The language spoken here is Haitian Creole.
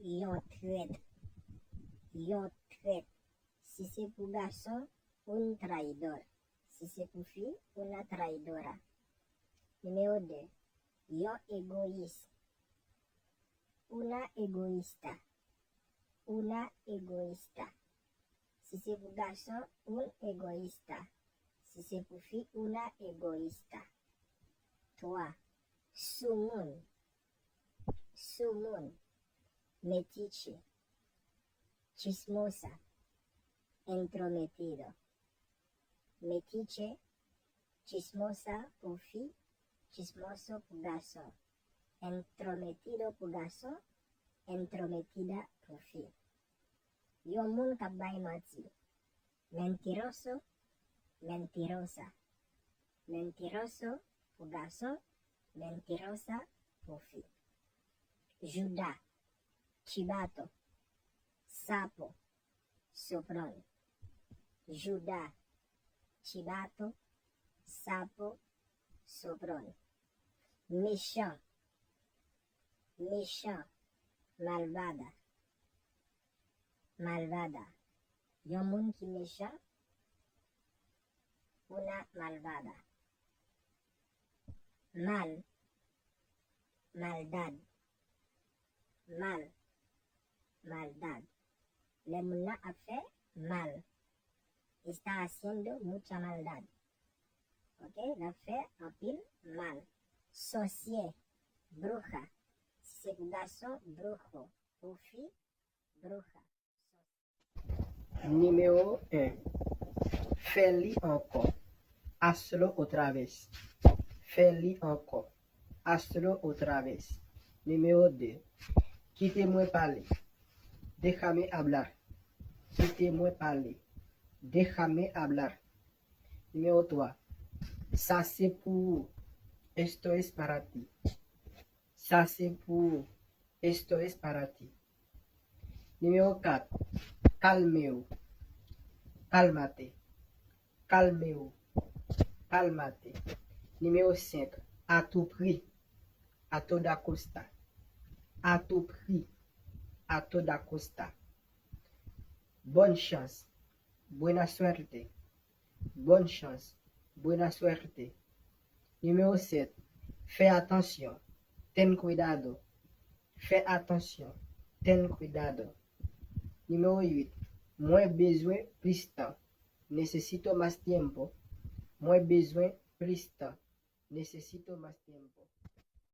yon traître. Yon traître. Si c'est pour garçon, un traidor. Si c'est pour fille, una traidora. Numéro 2. Yon égoïste. Una egoísta. Una egoísta. Si c'est pour garçon, un égoïsta. Si c'est pour fille, una egoísta. 3. Sumun. Sumun. Metiche. Chismosa. Entrometido. Metiche. Chismosa pour fille. Chismoso pour garçon. Entrometido pour garçon. Entrometida pour fille. Yon moun kap bay mati. Mentiroso. Mentirosa. Mentiroso pour garçon. Mentirosa pour fille. Judas. Chibato. Sapo. Sopron. Judas. Chibato. Sapo. Sopron. Méchant. Méchant. Malvada. Malvada. Yon moun ki méchant. Una malvada. Mal. Maldad. Mal. Maldad. Le moun la a fait mal. Está haciendo mucha maldad. Ok? La fait en pile mal. Sorcier. Bruja. Si c'est pour garçon, brujo. Pour fille, bruja. Numéro 1. Fais-li encore. Hazlo otra vez. Fais-li encore. Hazlo otra vez. Numéro 2. Quittez-moi parler. Déjame hablar. Quittez-moi parler. Déjame hablar. Numéro 3. Ça c'est pour. Esto es para ti. Ça c'est pour. Esto es para ti. Numéro 4. Calmeo. Cálmate. Calmeo. Cálmate. Numéro 5. À tout prix. A toda costa. À tout prix. A toda costa. Bonne chance. Buena suerte. Bonne chance. Buena suerte. Numéro 7. Fais attention. Ten cuidado. Fais attention. Ten cuidado. Numéro 8. Moins besoin, plus temps. Necesito más tiempo. Moins besoin, plus temps. Necesito más tiempo.